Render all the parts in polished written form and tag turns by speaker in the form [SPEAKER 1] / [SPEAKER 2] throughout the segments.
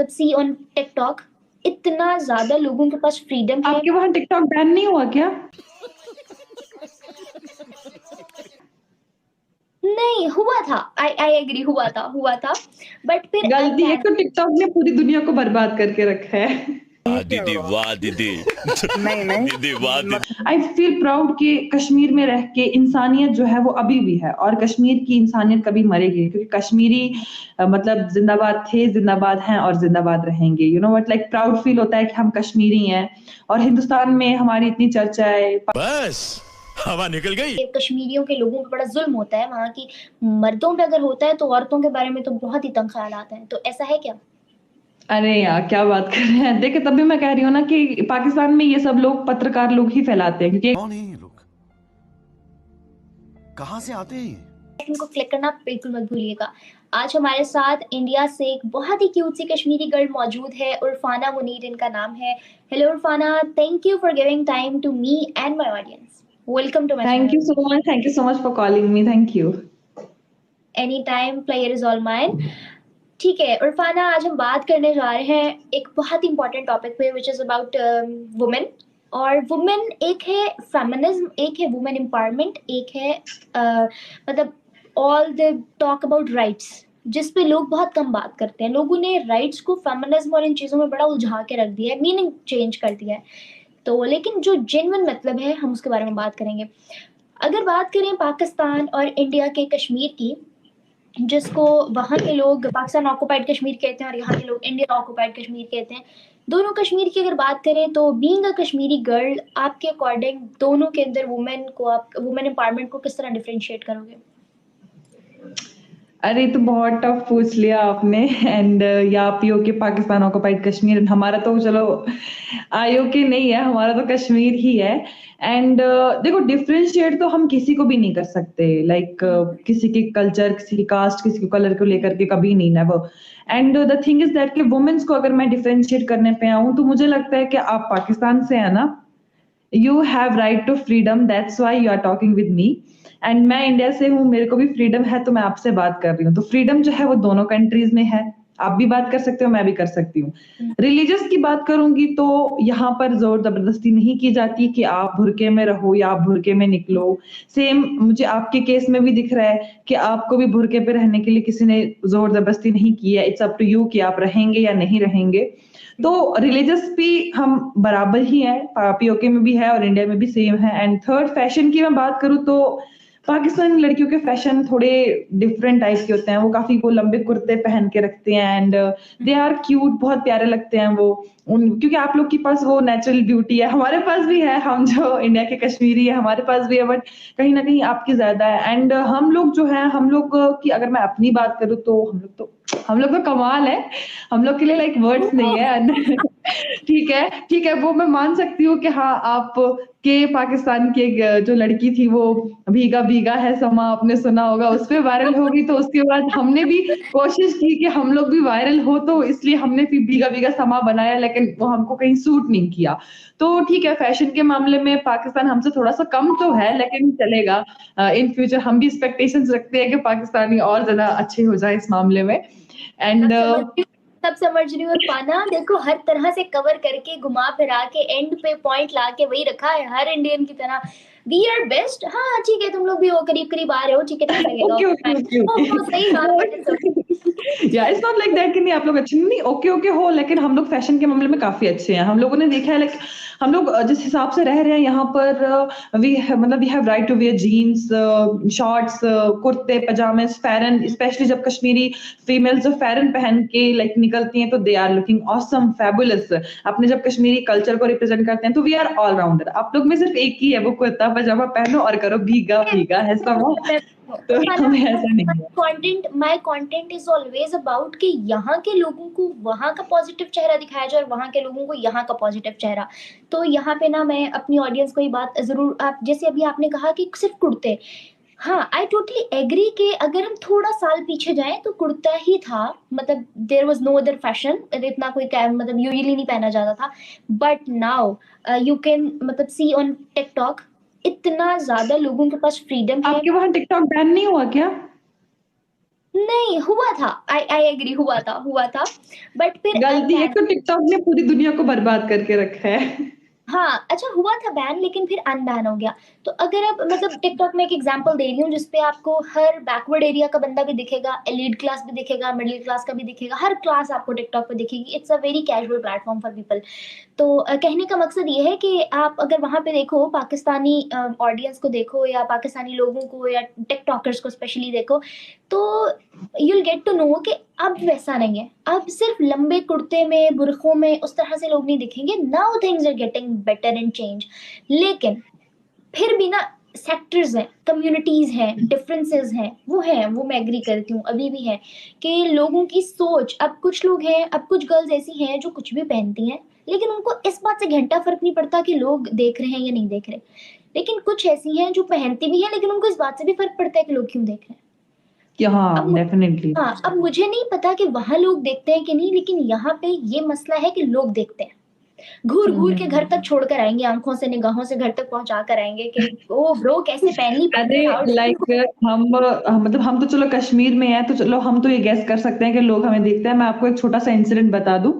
[SPEAKER 1] मतलब सी on TikTok, इतना ज्यादा लोगों के पास फ्रीडम है।
[SPEAKER 2] आपके वहाँ टिकटॉक बैन नहीं हुआ क्या?
[SPEAKER 1] नहीं हुआ था, आई आई एग्री, हुआ था बट फिर
[SPEAKER 2] गलती है तो टिकटॉक ने पूरी दुनिया को बर्बाद करके रखा है।
[SPEAKER 3] दीदी वाह दीदी।
[SPEAKER 4] नहीं नहीं
[SPEAKER 3] दीदी वाह दीदी।
[SPEAKER 2] आई फील प्राउड कि कश्मीर में रह के इंसानियत जो है वो अभी भी है और कश्मीर की इंसानियत कभी मरेगी क्योंकि कश्मीरी मतलब जिंदाबाद थे, जिंदाबाद हैं और जिंदाबाद रहेंगे। You know what, like proud feel होता है कि हम कश्मीरी हैं और हिंदुस्तान में हमारी इतनी चर्चा है।
[SPEAKER 3] बस हवा निकल गई।
[SPEAKER 1] कश्मीरियों के लोगों पे बड़ा जुल्म होता है, वहाँ की मर्दों पे अगर होता है तो औरतों के बारे में तो बहुत ही तंग ख्याल आते हैं, तो ऐसा है क्या?
[SPEAKER 2] अरे यार क्या बात कर रहे हैं, देखिए तभी मैं कह रही हूँ ना कि पाकिस्तान में ये सब लोग पत्रकार लोग ही फैलाते हैं क्योंकि
[SPEAKER 5] कौन है ये लोग, कहाँ से आते हैं ये?
[SPEAKER 1] इनको क्लिक करना बिल्कुल मत भूलिएगा। आज हमारे साथ इंडिया से एक बहुत ही क्यूट सी कश्मीरी गर्ल मौजूद है, उरफाना मुनीर इनका नाम है। Hello Urfana, thank you for giving time to me and my audience. Welcome to my
[SPEAKER 2] thank you so much for calling me, thank you.
[SPEAKER 1] Any time, pleasure is all mine. ठीक है उरफाना, आज हम बात करने जा रहे हैं एक बहुत ही इंपॉर्टेंट टॉपिक पे विच इज अबाउट वुमेन। और वुमेन एक है फेमिनिज्म, एक है वुमेन एम्पावरमेंट, एक है मतलब all the talk about rights, जिस पे लोग बहुत कम बात करते हैं। लोगों ने राइट्स को फेमिनिज्म और इन चीज़ों में बड़ा उलझा के रख दिया है, मीनिंग चेंज कर दिया है। तो लेकिन जो जेन्युइन मतलब है हम उसके बारे में बात करेंगे। अगर बात करें पाकिस्तान और इंडिया के कश्मीर की, जिसको वहाँ के लोग पाकिस्तान ऑक्युपाइड कश्मीर कहते हैं और यहाँ के लोग इंडिया ऑक्युपाइड कश्मीर कहते हैं। दोनों कश्मीर की अगर बात करें तो बीइंग अ कश्मीरी गर्ल, आपके अकॉर्डिंग दोनों के अंदर वुमेन को, आप वुमेन एम्पावरमेंट को किस तरह डिफरेंशिएट करोगे?
[SPEAKER 2] अरे तो बहुत टफ पूछ लिया आपने। एंड या पीओके पाकिस्तान ऑक्युपाइड कश्मीर, हमारा तो चलो आईओके नहीं है, हमारा तो कश्मीर ही है। एंड देखो डिफरेंशिएट तो हम किसी को भी नहीं कर सकते, लाइक किसी के कल्चर, किसी की कास्ट, किसी के कलर को लेकर के कभी नहीं, never. And the thing is that कि वुमेन्स को अगर मैं डिफरेंशिएट करने पे आऊं तो मुझे लगता है कि आप पाकिस्तान से है ना, you have right to freedom, that's why you are talking with me. And मैं इंडिया से हूँ, मेरे को भी फ्रीडम है तो मैं आपसे बात कर रही हूँ। तो फ्रीडम जो है वो दोनों कंट्रीज में है, आप भी बात कर सकते हो, मैं भी कर सकती हूँ। रिलीजियस की बात करूंगी तो यहाँ पर जोर जबरदस्ती नहीं की जाती कि आप बुरके में रहो या आप बुरके में निकलो। सेम मुझे आपके केस में भी दिख रहा है कि आपको भी बुरके पे रहने के लिए किसी ने जोर जबरदस्ती नहीं की है। इट्स अप टू यू कि आप रहेंगे या नहीं रहेंगे। तो रिलीजियस भी हम बराबर ही है, पीओके में भी है और इंडिया में भी सेम है। एंड थर्ड, फैशन की मैं बात करूँ तो पाकिस्तानी लड़कियों के फैशन थोड़े डिफरेंट टाइप के होते हैं। वो काफी वो लंबे कुर्ते पहन के रखते हैं एंड दे आर क्यूट, बहुत प्यारे लगते हैं वो। क्योंकि आप लोग के पास वो नेचुरल ब्यूटी है, हमारे पास भी है, हम जो इंडिया के कश्मीरी है हमारे पास भी है, बट कहीं ना कहीं आपकी ज्यादा है। एंड हम लोग जो है, हम लोग की अगर मैं अपनी बात करूँ तो हम लोग तो कमाल है, हम लोग के लिए लाइक वर्ड्स नहीं है। ठीक है, ठीक है, वो मैं मान सकती हूँ कि हाँ आप के पाकिस्तान की एक जो लड़की थी वो भीगा भीगा है समा, आपने सुना होगा, उस पे वायरल हो गई। तो उसके बाद हमने भी कोशिश की कि हम लोग भी वायरल हो, तो इसलिए हमने भी भीगा भीगा समा बनाया, लेकिन वो हमको कहीं सूट नहीं किया। तो ठीक है, फैशन के मामले में पाकिस्तान हमसे थोड़ा सा कम तो है, लेकिन चलेगा। इन फ्यूचर हम भी एक्सपेक्टेशंस रखते हैं कि पाकिस्तानी और ज्यादा अच्छे हो जाए इस मामले में। एंड
[SPEAKER 1] सब समझ रही हूँ उरफाना, देखो हर तरह से कवर करके घुमा फिरा के एंड पे पॉइंट ला के वही रखा है, हर इंडियन की तरह वी आर बेस्ट। हाँ ठीक है, तुम लोग भी हो करीब करीब आ रहे हो, ठीक है, टाइम लगेगा।
[SPEAKER 2] ओके ओके ओके
[SPEAKER 1] सही कहा।
[SPEAKER 2] या इट्स नॉट लाइक दैट कि नहीं आप लोग अच्छे नहीं, ओके ओके हो, लेकिन हम लोग फैशन के मामले में काफी अच्छे हैं। हम लोगों ने देखा है, लाइक हम लोग जिस हिसाब से रह रहे हैं यहाँ पर, वी मतलब we have right to wear jeans, shorts, कुर्ते पजामे, फैरन, स्पेशली जब कश्मीरी फीमेल्स जो फैरन पहन के लाइक निकलती हैं तो they are looking awesome, fabulous. अपने जब कश्मीरी कल्चर को रिप्रेजेंट करते हैं तो वी आर ऑल राउंडर। आप लोग में सिर्फ एक ही है, वो कुर्ता पजामा पहनो और करो भीगा भीगा है सब। तो हमें ऐसा नहीं है।
[SPEAKER 1] My content is always about कि यहाँ के लोगों को वहाँ का पॉजिटिव चेहरा दिखाया जाए और वहाँ के लोगों को यहाँ का पॉजिटिव चेहरा। तो यहाँ पे ना मैं अपनी ऑडियंस को ये बात जरूर, आप जैसे अभी आपने कहा कि सिर्फ कुर्ते, हाँ आई टोटली एग्री कि अगर हम थोड़ा साल पीछे जाएं तो कुर्ता ही था, मतलब there was no other fashion, इतना कोई मतलब यूजुअली नहीं पहना जाता था। बट नाउ यू कैन मतलब सी ऑन टिकटॉक, इतना ज्यादा लोगों के पास फ्रीडम है।
[SPEAKER 2] आपके वहाँ टिकटॉक बैन नहीं हुआ क्या?
[SPEAKER 1] नहीं हुआ था, आई एग्री, हुआ था, बट फिर
[SPEAKER 2] गलती है
[SPEAKER 1] अनबैन।
[SPEAKER 2] तो टिकटॉक ने पूरी दुनिया को बर्बाद करके रखा है।
[SPEAKER 1] हाँ, अच्छा हुआ था बैन, लेकिन फिर अनबैन हो गया। तो अगर आप मतलब टिकटॉक में एक एग्जांपल दे रही हूँ जिसपे आपको हर बैकवर्ड एरिया का बंदा भी दिखेगा, एलीट क्लास भी दिखेगा, मिडिल क्लास का भी दिखेगा, हर क्लास आपको टिकटॉक पे दिखेगी। It's a very casual platform for people. तो कहने का मकसद ये है कि आप अगर वहाँ पे देखो, पाकिस्तानी ऑडियंस को देखो या पाकिस्तानी लोगों को या टिकटॉकर्स को स्पेशली देखो, तो यूल गेट टू नो कि अब वैसा नहीं है। अब सिर्फ लंबे कुर्ते में, बुरखों में उस तरह से लोग नहीं दिखेंगे। Now things are getting better and change. लेकिन फिर भी ना, सेक्टर्स हैं, कम्युनिटीज हैं, डिफरेंसेस हैं, वो मैं एग्री करती हूँ, अभी भी है कि लोगों की सोच। अब कुछ लोग हैं, अब कुछ गर्ल्स ऐसी हैं जो कुछ भी पहनती हैं, लेकिन उनको इस बात से घंटा फर्क नहीं पड़ता कि लोग देख रहे हैं या नहीं देख रहे। लेकिन कुछ ऐसी हैं जो पहनती भी हैं, लेकिन उनको इस बात से भी फर्क पड़ता है कि लोग क्यों देख रहे हैं।
[SPEAKER 2] कि
[SPEAKER 1] अब
[SPEAKER 2] हाँ,
[SPEAKER 1] मु-
[SPEAKER 2] डेफिनेटली।
[SPEAKER 1] हाँ, अब मुझे नहीं पता कि वहां लोग देखते हैं कि नहीं, लेकिन यहाँ पे ये मसला है कि लोग देखते हैं। घूर घूर के घर तक छोड़ कर आएंगे, आंखों से निगाहों से घर तक पहुंचा कर आएंगे कि ओ ब्रो कैसे पहन ली
[SPEAKER 2] अरे
[SPEAKER 1] पंडित आउटफिट।
[SPEAKER 2] लाइक मतलब हम तो चलो कश्मीर में हैं, तो चलो हम तो ये गेस कर सकते हैं कि लोग हमें देखते हैं। मैं आपको एक छोटा सा इंसिडेंट बता दूं।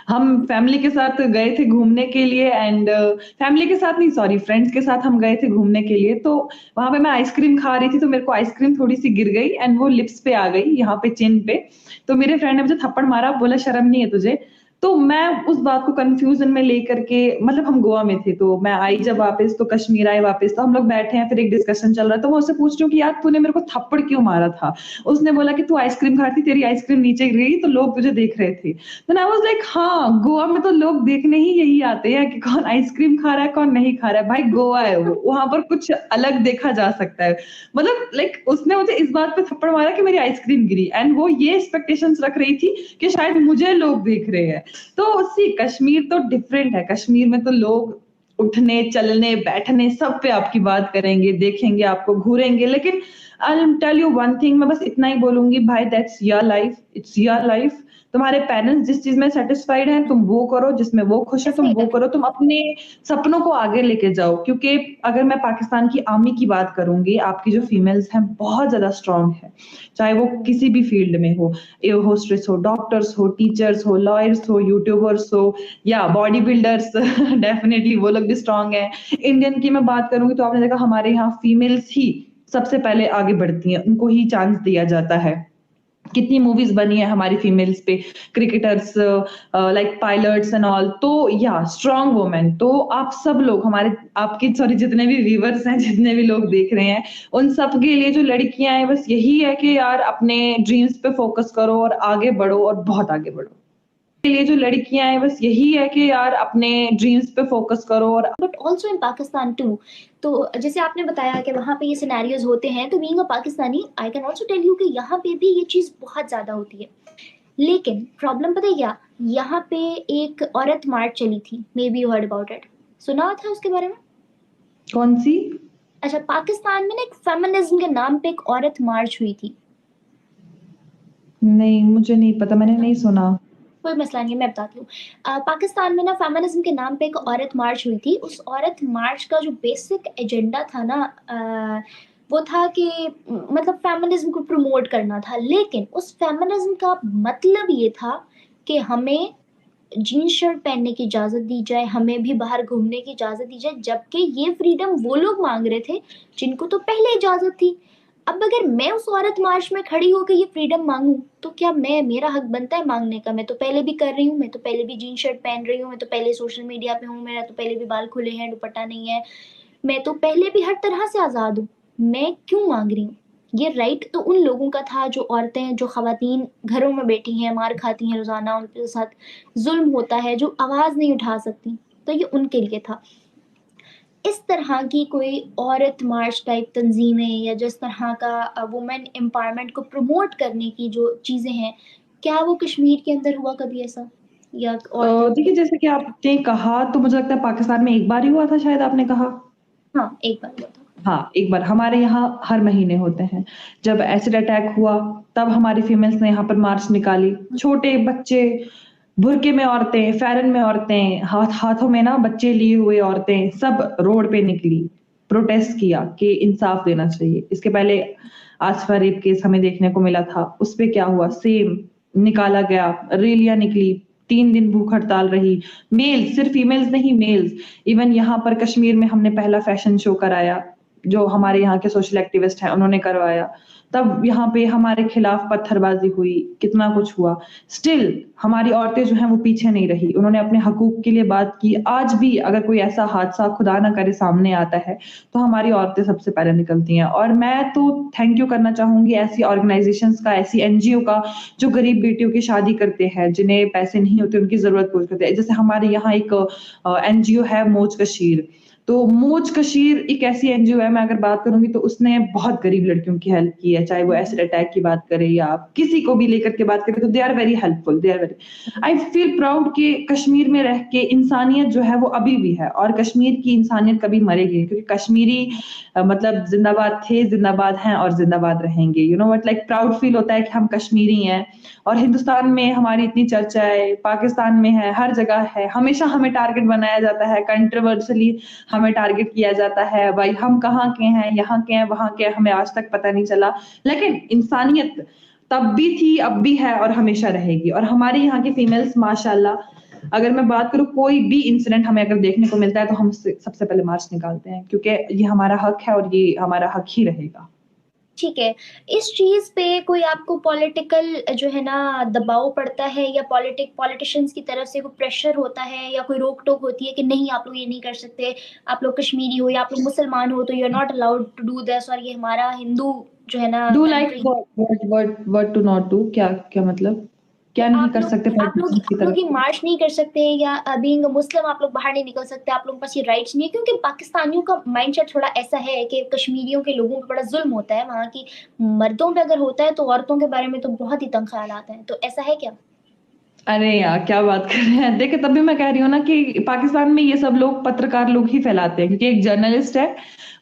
[SPEAKER 2] हम फैमिली के साथ गए थे घूमने के लिए, एंड फैमिली के साथ नहीं, सॉरी, फ्रेंड्स के साथ हम गए थे घूमने के लिए। तो वहां पे मैं आइसक्रीम खा रही थी, तो मेरे को आइसक्रीम थोड़ी सी गिर गई एंड वो लिप्स पे आ गई, यहाँ पे चिन पे। तो मेरे फ्रेंड ने मुझे थप्पड़ मारा, बोला शर्म नहीं है तुझे। तो मैं उस बात को कंफ्यूजन में लेकर के, मतलब हम गोवा में थे, तो मैं आई जब वापस, तो कश्मीर आए वापस, तो हम लोग बैठे हैं, फिर एक डिस्कशन चल रहा है, तो मैं उससे पूछ रही हूँ कि यार तूने मेरे को थप्पड़ क्यों मारा था। उसने बोला कि तू आइसक्रीम खा रही थी, तेरी आइसक्रीम नीचे गिर गई, तो लोग तुझे देख रहे थे। तो आई वाज लाइक, हाँ, गोवा में तो लोग देखने ही यही आते हैं कि कौन आइसक्रीम खा रहा है, कौन नहीं खा रहा है। भाई गोवा है वो, वहां पर कुछ अलग देखा जा सकता है। मतलब लाइक उसने मुझे इस बात पे थप्पड़ मारा कि मेरी आइसक्रीम गिरी, एंड वो ये एक्सपेक्टेशंस रख रही थी कि शायद मुझे लोग देख रहे हैं। तो सी कश्मीर तो डिफरेंट है। कश्मीर में तो लोग उठने, चलने, बैठने सब पे आपकी बात करेंगे, देखेंगे आपको, घूरेंगे। लेकिन I tell you one thing, मैं बस इतना ही बोलूंगी, भाई that's your life, it's your life. तुम्हारे पेरेंट्स जिस चीज में सेटिस्फाइड हैं, तुम वो करो, जिसमें वो खुश है तुम वो करो, तुम अपने सपनों को आगे लेके जाओ। क्योंकि अगर मैं पाकिस्तान की आर्मी की बात करूंगी, आपकी जो फीमेल्स हैं बहुत ज्यादा स्ट्रांग है, चाहे वो किसी भी फील्ड में हो, एयर होस्टेस हो, डॉक्टर्स हो, टीचर्स हो, लॉयर्स हो, यूट्यूबर्स हो, या बॉडी बिल्डर्स डेफिनेटली वो लोग भी स्ट्रांग है। इंडियन की मैं बात करूंगी तो आपने देखा हमारे यहाँ फीमेल्स ही सबसे पहले आगे बढ़ती हैं, उनको ही चांस दिया जाता है। कितनी मूवीज बनी है हमारी फीमेल्स पे, cricketers, like pilots and all. तो या स्ट्रांग वुमेन। तो आप सब लोग हमारे, आपके सॉरी, जितने भी व्यूवर्स हैं, जितने भी लोग देख रहे हैं, उन सब के लिए जो लड़कियां हैं, बस यही है कि यार अपने ड्रीम्स पे फोकस करो और आगे बढ़ो, और बहुत आगे बढ़ो। के लिए जो लड़कियां हैं, बस यही है कि यार अपने ड्रीम्स पे फोकस करो और
[SPEAKER 1] but also in Pakistan too. तो जैसे आपने बताया कि वहाँ पे ये सिनेरियोज होते हैं, तो being a Pakistani I can also tell you कि यहाँ पे भी ये चीज़ बहुत ज़्यादा होती है। लेकिन प्रॉब्लम पता है क्या, यहाँ पे एक औरत मार्च चली थी, may be you heard about it, सुना था उसके बारे में?
[SPEAKER 2] कौन सी?
[SPEAKER 1] अच्छा, पाकिस्तान में ना एक फेमिनिज्म के नाम पे एक औरत मार्च हुई थी।
[SPEAKER 2] नहीं, मुझे नहीं पता, मैंने नहीं सुना।
[SPEAKER 1] कोई मसला नहीं है, मैं बताती हूँ। पाकिस्तान में ना फेमिनिज्म के नाम पे एक औरत मार्च हुई थी। उस औरत मार्च का जो बेसिक एजेंडा था ना, वो था कि मतलब फेमिनिज्म को प्रमोट करना था। लेकिन उस फेमिनिज्म का मतलब ये था कि हमें जीन्स शर्ट पहनने की इजाज़त दी जाए, हमें भी बाहर घूमने की इजाज़त दी जाए, जबकि ये फ्रीडम वो लोग मांग रहे थे जिनको तो पहले इजाज़त थी। अब अगर मैं उस औरत मार्च में खड़ी होकर ये फ्रीडम मांगूं, तो क्या मेरा हक बनता है मांगने का? मैं तो पहले भी कर रही हूँ, मैं तो पहले भी जीन्स शर्ट पहन रही हूँ, मैं तो पहले सोशल मीडिया पे हूँ, मेरा तो पहले भी बाल खुले हैं, दुपट्टा नहीं है, मैं तो पहले भी हर तरह से आज़ाद हूँ। मैं क्यों मांग रही हूँ? ये राइट तो उन लोगों का था, जो औरतें, जो खवातीन घरों में बैठी हैं, मार खाती हैं रोज़ाना, उनके साथ जुल्म होता है, जो आवाज़ नहीं उठा सकती, तो ये उनके लिए था। इस तरह की कोई औरत मार्च टाइप तंजीमें, या जिस तरह का वुमेन एम्पावरमेंट को प्रमोट करने की जो चीज़ें हैं, क्या वो कश्मीर के अंदर हुआ कभी ऐसा, या औरतें
[SPEAKER 2] देखिए, जैसे कि आपने कहा, तो मुझे लगता है पाकिस्तान में एक बार ही हुआ था, शायद आपने कहा।
[SPEAKER 1] हाँ, एक बार हुआ था।
[SPEAKER 2] हाँ, एक बार। हमारे यहाँ हर महीने होते हैं। जब एसिड अटैक हुआ, तब हमारी फीमेल्स ने यहाँ पर मार्च निकाली। छोटे बच्चे, बुरके में औरतें, फैरन में औरतें, हाथों में ना बच्चे लिए हुए औरतें, सब रोड पे निकली, प्रोटेस्ट किया कि इंसाफ देना चाहिए। इसके पहले आसफा रेप केस हमें देखने को मिला था, उस पे क्या हुआ, सेम निकाला गया, रैलियां निकली, 3 दिन भूख हड़ताल रही, मेल्स, सिर्फ फीमेल्स नहीं, मेल्स। इवन यहाँ पर कश्मीर में हमने पहला फैशन शो कराया, जो हमारे यहाँ के सोशल एक्टिविस्ट हैं उन्होंने करवाया, तब यहाँ पे हमारे खिलाफ पत्थरबाजी हुई, कितना कुछ हुआ। स्टिल हमारी औरतें जो हैं वो पीछे नहीं रही, उन्होंने अपने हकूक के लिए बात की। आज भी अगर कोई ऐसा हादसा खुदा ना करे सामने आता है तो हमारी औरतें सबसे पहले निकलती हैं। और मैं तो थैंक यू करना चाहूंगी ऐसी ऑर्गेनाइजेशंस का, ऐसी एनजीओ का जो गरीब बेटियों की शादी करते हैं, जिन्हें पैसे नहीं होते, उनकी जरूरत पूरी करते हैं। जैसे हमारे यहाँ एक एनजीओ है मौज कशीर, तो मौज कशीर एक ऐसी एनजीओ है, मैं अगर बात करूंगी तो उसने बहुत गरीब लड़कियों की हेल्प की है, चाहे वो एसिड अटैक की बात करे या किसी को भी लेकर के बात करें, तो they are very helpful, they are very, I feel proud कि कश्मीर में रह के इंसानियत जो है वो अभी भी है, और कश्मीर की इंसानियत कभी मरेगी, क्योंकि कश्मीरी मतलब जिंदाबाद थे, जिंदाबाद हैं और जिंदाबाद रहेंगे। You know what, like proud feel होता है कि हम कश्मीरी हैं। और हिंदुस्तान में हमारी इतनी चर्चा है, पाकिस्तान में है, हर जगह है, हमेशा हमें टारगेट बनाया जाता है, कंट्रोवर्शियली हमें टारगेट किया जाता है, भाई हम कहाँ के हैं, यहाँ के हैं, वहां के हैं, हमें आज तक पता नहीं चला। लेकिन इंसानियत तब भी थी, अब भी है और हमेशा रहेगी। और हमारे यहाँ की फीमेल्स माशाल्लाह, अगर मैं बात करूँ कोई भी इंसिडेंट हमें अगर देखने को मिलता है तो हम सबसे पहले मार्च निकालते हैं, क्योंकि ये हमारा हक है और ये हमारा हक ही रहेगा।
[SPEAKER 1] ठीक है, इस चीज पे कोई आपको पॉलिटिकल जो है ना दबाव पड़ता है, या पॉलिटिशियंस की तरफ से कोई प्रेशर होता है, या कोई रोक टोक होती है कि नहीं आप लोग ये नहीं कर सकते, आप लोग कश्मीरी हो या आप लोग मुसलमान हो तो you are not allowed to do this, और ये हमारा हिंदू जो है ना
[SPEAKER 2] do like what to not do, क्या क्या मतलब, क्या नहीं कर सकते
[SPEAKER 1] आप लोग ये मार्च नहीं कर सकते, या बीइंग मुस्लिम आप लोग बाहर नहीं निकल सकते, आप लोगों के पास ये राइट्स नहीं है? क्योंकि पाकिस्तानियों का माइंडसेट थोड़ा ऐसा है कि कश्मीरियों के लोगों पे बड़ा जुल्म होता है, वहाँ की मर्दों पे अगर होता है तो औरतों के बारे में तो बहुत ही तंग ख्याल आते हैं, तो ऐसा है क्या?
[SPEAKER 2] अरे यार क्या बात कर रहे हैं, देखिए तभी मैं कह रही हूँ ना कि पाकिस्तान में ये सब लोग पत्रकार लोग ही फैलाते हैं, क्योंकि एक जर्नलिस्ट है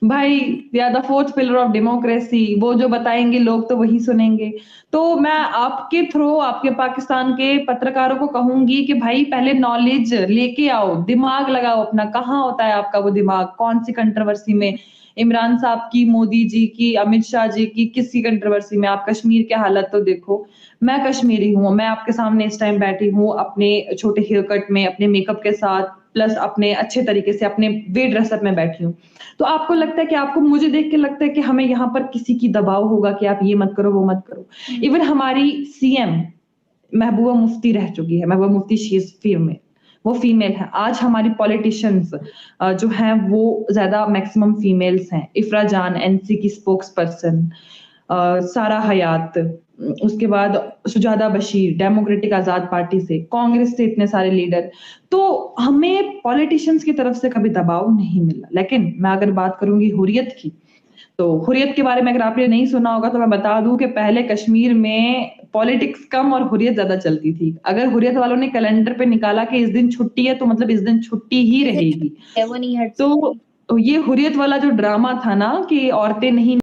[SPEAKER 2] भाई, या the fourth pillar of democracy, वो जो बताएंगे लोग तो वही सुनेंगे। तो मैं आपके थ्रू आपके पाकिस्तान के पत्रकारों को कहूंगी कि भाई पहले नॉलेज लेके आओ, दिमाग लगाओ अपना, कहाँ होता है आपका वो दिमाग, कौन सी कंट्रोवर्सी में, इमरान साहब की, मोदी जी की, अमित शाह जी की, किसी कंट्रोवर्सी में, आप कश्मीर के हालत तो देखो। मैं कश्मीरी हूँ, मैं आपके सामने इस टाइम बैठी हूँ अपने छोटे हेयर कट में, अपने मेकअप के साथ, प्लस अपने अच्छे तरीके से अपने वे ड्रेसअप में बैठी हूँ। तो आपको लगता है कि आपको मुझे देख के लगता है कि हमें यहाँ पर किसी की दबाव होगा कि आप ये मत करो वो मत करो। इवन हमारी सीएम महबूबा मुफ्ती रह चुकी है, Mehbooba Mufti she is female, वो फीमेल है। आज हमारी पॉलिटिशियंस जो हैं वो ज्यादा मैक्सिमम फीमेल्स हैं। इफ्रा जान एनसी की स्पोक्स पर्सन, सारा हयात, उसके बाद सुजादा बशीर डेमोक्रेटिक आजाद पार्टी से, कांग्रेस से इतने सारे लीडर। तो हमें पॉलिटिशियंस की तरफ से कभी दबाव नहीं मिला। लेकिन मैं अगर बात करूंगी हुर्रियत की, तो हुर्रियत के बारे में अगर आपने नहीं सुना होगा तो मैं बता दूं कि पहले कश्मीर में पॉलिटिक्स कम और हुर्रियत ज्यादा चलती थी। अगर हुर्रियत वालों ने कैलेंडर पे निकाला कि इस दिन छुट्टी है तो मतलब इस दिन छुट्टी ही रहेगी।
[SPEAKER 1] वो नहीं हट
[SPEAKER 2] तो ये हुर्रियत वाला जो ड्रामा था ना कि औरतें नहीं